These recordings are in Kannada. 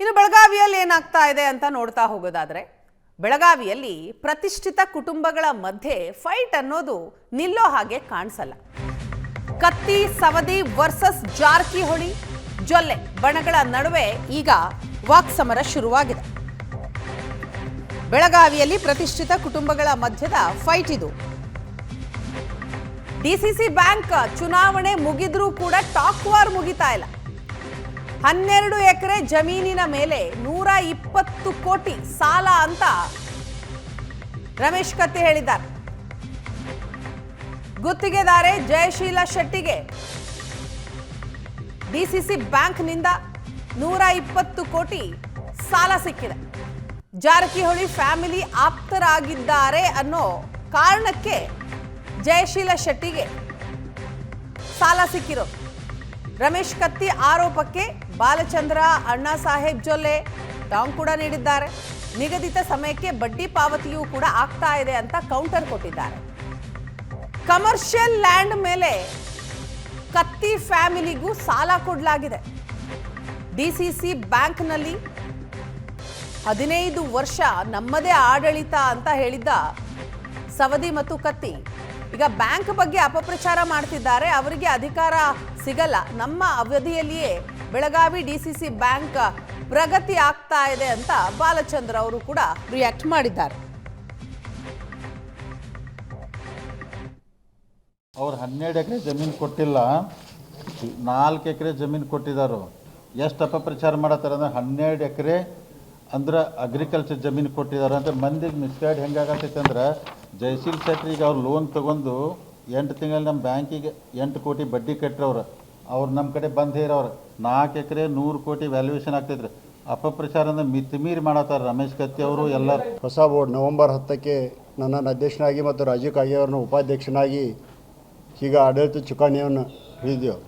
ಇನ್ನು ಬೆಳಗಾವಿಯಲ್ಲಿ ಏನಾಗ್ತಾ ಇದೆ ಅಂತ ನೋಡ್ತಾ ಹೋಗೋದಾದ್ರೆ ಬೆಳಗಾವಿಯಲ್ಲಿ ಪ್ರತಿಷ್ಠಿತ ಕುಟುಂಬಗಳ ಮಧ್ಯೆ ಫೈಟ್ ಅನ್ನೋದು ನಿಲ್ಲೋ ಹಾಗೆ ಕಾಣಿಸಲ್ಲ. ಕತ್ತಿ ಸವದಿ ವರ್ಸಸ್ ಜಾರಕಿಹೊಳಿ ಜೊಲ್ಲೆ ಬಣಗಳ ನಡುವೆ ಈಗ ವಾಕ್ಸಮರ ಶುರುವಾಗಿದೆ. ಬೆಳಗಾವಿಯಲ್ಲಿ ಪ್ರತಿಷ್ಠಿತ ಕುಟುಂಬಗಳ ಮಧ್ಯದ ಫೈಟ್ ಇದು. ಡಿಸಿಸಿ ಬ್ಯಾಂಕ್ ಚುನಾವಣೆ ಮುಗಿದ್ರೂ ಕೂಡ ಟಾಕ್ ವಾರ್ ಮುಗಿತಾ ಇಲ್ಲ. 12 ಎಕರೆ ಜಮೀನಿನ ಮೇಲೆ 120 ಕೋಟಿ ಸಾಲ ಅಂತ ರಮೇಶ್ ಕತ್ತಿ ಹೇಳಿದ್ದಾರೆ. ಗುತ್ತಿಗೆದಾರೆ ಜಯಶೀಲ ಶೆಟ್ಟಿಗೆ ಡಿಸಿಸಿ ಬ್ಯಾಂಕ್ನಿಂದ 120 ಕೋಟಿ ಸಾಲ ಸಿಕ್ಕಿದೆ. ಜಾರಕಿಹೊಳಿ ಫ್ಯಾಮಿಲಿ ಆಪ್ತರಾಗಿದ್ದಾರೆ ಅನ್ನೋ ಕಾರಣಕ್ಕೆ ಜಯಶೀಲ ಶೆಟ್ಟಿಗೆ ಸಾಲ ಸಿಕ್ಕಿರೋದು. ರಮೇಶ್ ಕತ್ತಿ ಆರೋಪಕ್ಕೆ ಬಾಲಚಂದ್ರ, ಅಣ್ಣಾ ಸಾಹೇಬ್ ಜೊಲ್ಲೆ ಟಾಂಗ್ ಕೂಡ ನೀಡಿದ್ದಾರೆ. ನಿಗದಿತ ಸಮಯಕ್ಕೆ ಬಡ್ಡಿ ಪಾವತಿಯೂ ಕೂಡ ಆಗ್ತಾ ಇದೆ ಅಂತ ಕೌಂಟರ್ ಕೊಟ್ಟಿದ್ದಾರೆ. ಕಮರ್ಷಿಯಲ್ ಲ್ಯಾಂಡ್ ಮೇಲೆ ಕತ್ತಿ ಫ್ಯಾಮಿಲಿಗೂ ಸಾಲ ಕೊಡಲಾಗಿದೆ. ಡಿಸಿಸಿ ಬ್ಯಾಂಕ್ನಲ್ಲಿ 15 ವರ್ಷ ನಮ್ಮದೇ ಆಡಳಿತ ಅಂತ ಹೇಳಿದ್ದ ಸವದಿ ಮತ್ತು ಕತ್ತಿ ಈಗ ಬ್ಯಾಂಕ್ ಬಗ್ಗೆ ಅಪಪ್ರಚಾರ ಮಾಡ್ತಿದ್ದಾರೆ. ಅವರಿಗೆ ಅಧಿಕಾರ ಸಿಗಲ್ಲ, ನಮ್ಮ ಅವಧಿಯಲ್ಲಿಯೇ ಬೆಳಗಾವಿ ಡಿಸಿಸಿ ಬ್ಯಾಂಕ್ ಪ್ರಗತಿ ಆಗ್ತಾ ಇದೆ ಅಂತ ಬಾಲಚಂದ್ರ ಅವರು ಕೂಡ ರಿಯಾಕ್ಟ್ ಮಾಡಿದ್ದಾರೆ. ಅವ್ರು 12 ಎಕರೆ ಜಮೀನು ಕೊಟ್ಟಿಲ್ಲ, 4 ಎಕರೆ ಜಮೀನು ಕೊಟ್ಟಿದ್ದಾರೆ. ಎಷ್ಟು ಅಪಪ್ರಚಾರ ಮಾಡತ್ತಾರೆ ಅಂದ್ರೆ 12 ಎಕರೆ ಅಂದ್ರೆ ಅಗ್ರಿಕಲ್ಚರ್ ಜಮೀನು ಕೊಟ್ಟಿದ್ದಾರೆ ಅಂತ ಮಂದಿಗೆ ಮಿಸ್ಗೈಡ್ ಹೆಂಗಾಗತ್ತೈತೆ ಅಂದ್ರೆ, ಜಯಶೀಲ್ ಶೆಟ್ರಿಗೆ ಅವ್ರು ಲೋನ್ ತೊಗೊಂಡು 8 ತಿಂಗಳಲ್ಲಿ ನಮ್ಮ ಬ್ಯಾಂಕಿಗೆ 8 ಕೋಟಿ ಬಡ್ಡಿ ಕಟ್ಟಿರವ್ರು. ಅವ್ರು ನಮ್ಮ ಕಡೆ ಬಂದು ಹೇರವ್ರು 4 ಎಕರೆ 100 ಕೋಟಿ ವ್ಯಾಲ್ಯೂಯೇಷನ್ ಆಗ್ತೈತ್ರಿ. ಅಪಪ್ರಚಾರದ ಮಿತಿಮೀರಿ ಮಾಡತ್ತಾರೆ ರಮೇಶ್ ಕತ್ತಿ ಅವರು ಎಲ್ಲರೂ. ಹೊಸ ಬೋರ್ಡ್ ನವೆಂಬರ್ 10ಕ್ಕೆ ನನ್ನನ್ನು ಅಧ್ಯಕ್ಷನಾಗಿ ಮತ್ತು ರಾಜೀವ್ ಕಾಗೆ ಅವರನ್ನು ಉಪಾಧ್ಯಕ್ಷನಾಗಿ ಈಗ ಆಡಳಿತ ಚುಕ್ಕಾಣಿಯನ್ನು ಹಿಡಿದೆವು.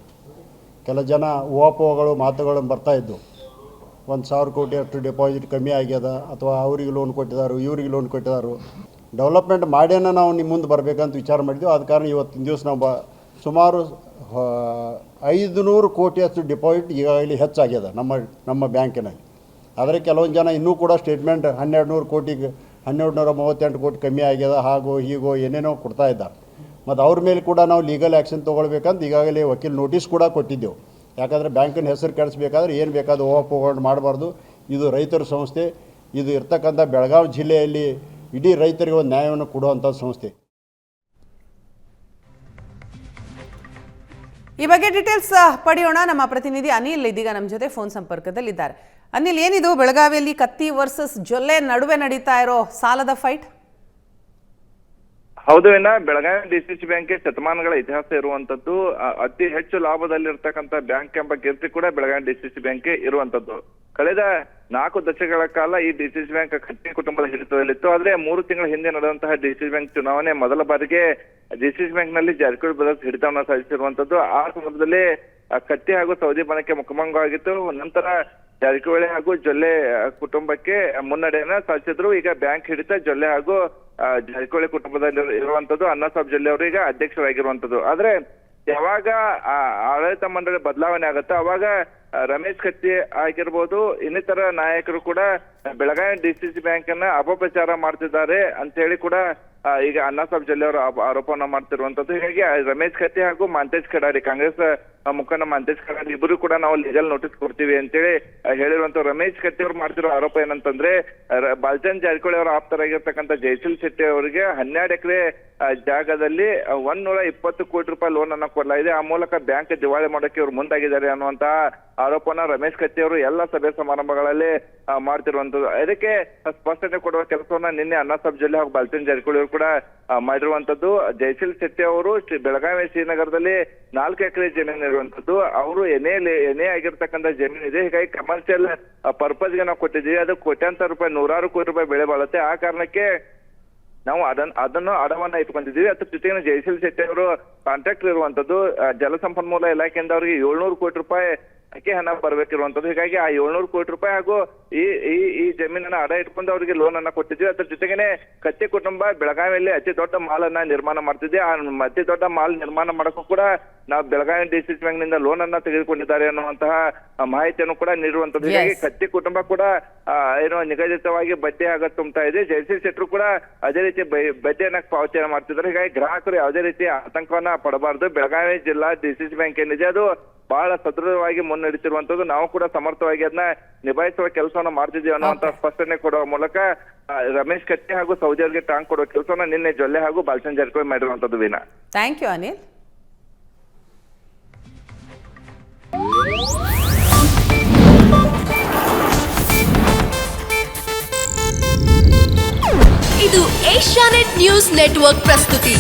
ಕೆಲ ಜನ ಊಹಾಪೋಹಗಳು ಮಾತುಗಳು ಬರ್ತಾಯಿದ್ದು, 1,000 ಕೋಟಿ ಅಷ್ಟು ಡೆಪಾಸಿಟ್ ಕಮ್ಮಿ ಆಗ್ಯದ, ಅಥವಾ ಅವ್ರಿಗೆ ಲೋನ್ ಕೊಟ್ಟಿದ್ದಾರೆ, ಇವ್ರಿಗೆ ಲೋನ್ ಕೊಟ್ಟಿದ್ದಾರೆ. ಡೆವಲಪ್ಮೆಂಟ್ ಮಾಡ್ಯಾನ ನಾವು ನಿಮ್ಮ ಮುಂದೆ ಬರಬೇಕಂತ ವಿಚಾರ ಮಾಡಿದ್ವಿ. ಆದ ಕಾರಣ ಇವತ್ತಿನ ದಿವಸ ನಾವು ಸುಮಾರು 500 ಕೋಟಿ ಅಷ್ಟು ಡಿಪಾಸಿಟ್ ಈಗಾಗಲೇ ಹೆಚ್ಚಾಗ್ಯದ ನಮ್ಮ ಬ್ಯಾಂಕಿನಲ್ಲಿ. ಆದರೆ ಕೆಲವೊಂದು ಜನ ಇನ್ನೂ ಕೂಡ ಸ್ಟೇಟ್ಮೆಂಟ್ 1200 ಕೋಟಿಗೆ 1238 ಕೋಟಿ ಕಮ್ಮಿ ಆಗ್ಯದ, ಹಾಗೂ ಹೀಗೋ ಏನೇನೋ ಕೊಡ್ತಾ ಇದ್ದಾರೆ. ಮತ್ತು ಅವ್ರ ಮೇಲೆ ಕೂಡ ನಾವು ಲೀಗಲ್ ಆ್ಯಕ್ಷನ್ ತೊಗೊಳ್ಬೇಕಂತ ಈಗಾಗಲೇ ವಕೀಲ್ ನೋಟಿಸ್ ಕೂಡ ಕೊಟ್ಟಿದ್ದೆವು. ಯಾಕಂದರೆ ಬ್ಯಾಂಕಿನ ಹೆಸರು ಕೆಡಿಸ್ಬೇಕಾದ್ರೆ ಏನು ಬೇಕಾದ ಊಹಾಪೋಹಗಳು ಮಾಡಬಾರ್ದು. ಇದು ರೈತರ ಸಂಸ್ಥೆ, ಇದು ಇರ್ತಕ್ಕಂಥ ಬೆಳಗಾವಿ ಜಿಲ್ಲೆಯಲ್ಲಿ ಇಡೀ ರೈತರಿಗೆ ಒಂದು ನ್ಯಾಯವನ್ನು ಕೊಡುವಂಥ ಸಂಸ್ಥೆ. ಈ ಬಗ್ಗೆ ಡೀಟೇಲ್ಸ್ ಪಡೆಯೋಣ. ನಮ್ಮ ಪ್ರತಿನಿಧಿ ಅನಿಲ್ ಇದೀಗ ನಮ್ಮ ಜೊತೆ ಫೋನ್ ಸಂಪರ್ಕದಲ್ಲಿದ್ದಾರೆ. ಅನಿಲ್, ಏನಿದು ಬೆಳಗಾವಿಯಲ್ಲಿ ಕತ್ತಿ ವರ್ಸಸ್ ಜೊಲ್ಲೆ ನಡುವೆ ನಡೀತಾ ಇರೋ ಸಾಲದ ಫೈಟ್? ಹೌದು, ಬೆಳಗಾವಿ ಡಿಸಿಸಿ ಬ್ಯಾಂಕ್ ಶತಮಾನಗಳ ಇತಿಹಾಸ ಇರುವಂತದ್ದು, ಅತಿ ಹೆಚ್ಚು ಲಾಭದಲ್ಲಿರ್ತಕ್ಕಂಥ ಬ್ಯಾಂಕ್ ಎಂಬ ಕೀರ್ತಿ ಕೂಡ ಬೆಳಗಾವಿ ಡಿಸಿಸಿ ಬ್ಯಾಂಕ್ ಇರುವಂತದ್ದು. ಕಳೆದ 4 ದಶಕಗಳ ಕಾಲ ಈ ಡಿಸಿಸಿ ಬ್ಯಾಂಕ್ ಕತ್ತಿ ಕುಟುಂಬದ ಹಿಡಿತದಲ್ಲಿತ್ತು. ಆದ್ರೆ 3 ತಿಂಗಳ ಹಿಂದೆ ನಡೆದಂತಹ ಡಿಸಿಸಿ ಬ್ಯಾಂಕ್ ಚುನಾವಣೆ ಮೊದಲ ಬಾರಿಗೆ ಡಿಸಿಸಿ ಬ್ಯಾಂಕ್ ನಲ್ಲಿ ಜಾರಕಿಹೊಳಿ ಬ್ರದರ್ಸ್ ಹಿಡಿತವನ್ನು ಸಾಧಿಸಿರುವಂತದ್ದು. ಆ ಸಂದರ್ಭದಲ್ಲಿ ಕತ್ತಿ ಹಾಗೂ ಸೌದಿ ಬಣಕ್ಕೆ ಮುಖಭಂಗವಾಗಿತ್ತು. ನಂತರ ಜಾರಕಿಹೊಳಿ ಹಾಗೂ ಜೊಲ್ಲೆ ಕುಟುಂಬಕ್ಕೆ ಮುನ್ನಡೆಯನ್ನ ಸಾಧಿಸಿದ್ರು. ಈಗ ಬ್ಯಾಂಕ್ ಹಿಡಿತ ಜೊಲ್ಲೆ ಹಾಗೂ ಜಾರಕಿಹೊಳಿ ಕುಟುಂಬದಲ್ಲಿ ಇರುವಂತದ್ದು. ಅಣ್ಣಾ ಸಾಹೇಬ್ ಜೊಲ್ಲೆ ಅವರು ಈಗ ಅಧ್ಯಕ್ಷರಾಗಿರುವಂತದ್ದು. ಆದ್ರೆ ಯಾವಾಗ ಆಡಳಿತ ಮಂಡಳಿ ಬದಲಾವಣೆ ಆಗುತ್ತೆ ಅವಾಗ ರಮೇಶ್ ಕತ್ತಿ ಆಗಿರ್ಬೋದು, ಇನ್ನಿತರ ನಾಯಕರು ಕೂಡ ಬೆಳಗಾವಿ ಡಿಸಿಸಿ ಬ್ಯಾಂಕ್ ಅನ್ನ ಅಪಪ್ರಚಾರ ಮಾಡ್ತಿದ್ದಾರೆ ಅಂತ ಹೇಳಿ ಕೂಡ ಈಗ ಅಣ್ಣಾ ಸಾಹೇಬ್ ಜೊಲ್ಲೆ ಅವರು ಆರೋಪವನ್ನ ಮಾಡ್ತಿರುವಂತದ್ದು. ಹೀಗಾಗಿ ರಮೇಶ್ ಕತ್ತಿ ಹಾಗೂ ಮಾಂತೇಶ್ ಕಡಾಡಿ, ಕಾಂಗ್ರೆಸ್ ಮುಖಂಡ ಮಾಂತೇಶ್ ಕಡಾಡಿ ಇಬ್ಬರು ಕೂಡ ನಾವು ಲೀಗಲ್ ನೋಟಿಸ್ ಕೊಡ್ತೀವಿ ಅಂತೇಳಿ ಹೇಳಿರುವಂತ ರಮೇಶ್ ಕತ್ತಿ ಅವರು ಮಾಡ್ತಿರೋ ಆರೋಪ ಏನಂತಂದ್ರೆ, ಬಾಲಚಂದ್ರ ಜಾರಕಿಹೊಳಿ ಅವರ ಆಪ್ತರಾಗಿರ್ತಕ್ಕಂಥ ಜಯಶೀಲ್ ಶೆಟ್ಟಿ ಅವರಿಗೆ 12 ಎಕರೆ ಜಾಗದಲ್ಲಿ 120 ಕೋಟಿ ರೂಪಾಯಿ ಲೋನ್ ಅನ್ನ ಕೊಡಲಾಗಿದೆ. ಆ ಮೂಲಕ ಬ್ಯಾಂಕ್ ದಿವಾಳಿ ಮಾಡೋಕೆ ಇವರು ಮುಂದಾಗಿದ್ದಾರೆ ಅನ್ನುವಂತಹ ಆರೋಪನ ರಮೇಶ್ ಕತ್ತಿ ಅವರು ಎಲ್ಲ ಸಭೆ ಸಮಾರಂಭಗಳಲ್ಲಿ ಮಾಡ್ತಿರುವಂತದ್ದು. ಇದಕ್ಕೆ ಸ್ಪಷ್ಟನೆ ಕೊಡುವ ಕೆಲಸವನ್ನ ನಿನ್ನೆ ಅಣ್ಣಾ ಸಾಹೇಬ್ ಜೊಲ್ಲೆ ಹಾಗೂ ಬಾಲಚಂದ್ರ ಜಾರಕಿಹೊಳಿ ಅವರು ಕೂಡ ಮಾಡಿರುವಂತದ್ದು. ಜಯಶೀಲ್ ಶೆಟ್ಟಿ ಅವರು ಬೆಳಗಾವಿ ಶ್ರೀನಗರದಲ್ಲಿ 4 ಎಕರೆ ಜಮೀನು ಇರುವಂತದ್ದು. ಅವರು ಎನೆ ಆಗಿರ್ತಕ್ಕಂಥ ಜಮೀನು ಇದೆ. ಹೀಗಾಗಿ ಕಮರ್ಷಿಯಲ್ ಪರ್ಪಸ್ಗೆ ನಾವು ಕೊಟ್ಟಿದ್ದೀವಿ. ಅದು ಕೋಟ್ಯಾಂತರ ರೂಪಾಯಿ, 100 ಕೋಟಿ ರೂಪಾಯಿ ಬೆಳೆ ಬಾಳುತ್ತೆ. ಆ ಕಾರಣಕ್ಕೆ ನಾವು ಅದನ್ನು ಅಡವನ್ನ ಇಟ್ಕೊಂಡಿದ್ದೀವಿ. ಅದ್ರ ಜೊತೆಗೆ ಜಯಶೀಲ್ ಶೆಟ್ಟಿ ಅವರು ಕಾಂಟ್ರಾಕ್ಟರ್ ಇರುವಂತದ್ದು. ಜಲಸಂಪನ್ಮೂಲ ಇಲಾಖೆಯಿಂದ ಅವರಿಗೆ 700 ಕೋಟಿ ರೂಪಾಯಿ ಬಾಕಿ ಹಣ ಬರ್ಬೇಕಿರುವಂತದ್ದು. ಹೀಗಾಗಿ ಆ 700 ಕೋಟಿ ರೂಪಾಯಿ ಹಾಗೂ ಈ ಜಮೀನನ್ನ ಅಡ ಇಟ್ಕೊಂಡು ಅವರಿಗೆ ಲೋನ್ ಅನ್ನ ಕೊಟ್ಟಿದ್ವಿ. ಅದ್ರ ಜೊತೆಗೇನೆ ಕತ್ತಿ ಕುಟುಂಬ ಬೆಳಗಾವಿಯಲ್ಲಿ ಅತಿ ದೊಡ್ಡ ಮಾಲ್ ಅನ್ನ ನಿರ್ಮಾಣ ಮಾಡ್ತಿದ್ದೆ. ಆ ಅತಿ ದೊಡ್ಡ ಮಾಲ್ ನಿರ್ಮಾಣ ಮಾಡಕ್ಕೂ ಕೂಡ ನಾವು ಬೆಳಗಾವಿ ಡಿಸಿಸಿ ಬ್ಯಾಂಕ್ ನಿಂದ ಲೋನ್ ಅನ್ನ ತೆಗೆದುಕೊಂಡಿದ್ದಾರೆ ಅನ್ನುವಂತಹ ಮಾಹಿತಿಯನ್ನು ಕೂಡ ನೀಡುವಂತದ್ದು. ಹೀಗಾಗಿ ಕತ್ತಿ ಕುಟುಂಬ ಕೂಡ ಏನೋ ನಿಗದಿತವಾಗಿ ಬಡ್ಡಿ ಆಗ ತುಂಬ್ತಾ ಇದೆ. ಜಯಶ್ರೀ ಶೆಟ್ರು ಕೂಡ ಅದೇ ರೀತಿ ಬಡ್ಡಿಯನ್ನ ಪಾವತಿಯನ್ನು ಮಾಡ್ತಿದ್ದಾರೆ. ಹೀಗಾಗಿ ಗ್ರಾಹಕರು ಯಾವುದೇ ರೀತಿ ಆತಂಕವನ್ನ ಪಡಬಾರದು. ಬೆಳಗಾವಿ ಜಿಲ್ಲಾ ಡಿಸಿಸಿ ಬ್ಯಾಂಕ್ ಏನಿದೆ ಅದು ಬಹಳ ಸದೃಢವಾಗಿ ಮುನ್ನಡೆತಿರುವಂತದ್ದು. ನಾವು ಕೂಡ ಸಮರ್ಥವಾಗಿ ಅದನ್ನ ನಿಭಾಯಿಸುವ ಕೆಲಸವನ್ನ ಮಾಡ್ತಿದ್ದೀವಿ ಅನ್ನುವಂತ ಸ್ಪಷ್ಟನೆ ಕೊಡುವ ಮೂಲಕ ರಮೇಶ್ ಕತ್ತಿ ಹಾಗೂ ಸೌದಿ ಅವರಿಗೆ ಟಾಂಗ್ ಕೊಡುವ ಕೆಲಸವನ್ನ ನಿನ್ನೆ ಜೊಲ್ಲೆ ಹಾಗೂ ಬಾಲಚಂದ್ರ ಜಾರಕಿಹೊಳಿ ಮಾಡಿರುವಂತದ್ದು. Veena, thank you Anil. ಇದು ಏಷ್ಯಾನೆಟ್ ನ್ಯೂಸ್ ನೆಟ್ವರ್ಕ್ ಪ್ರಸ್ತುತಿ.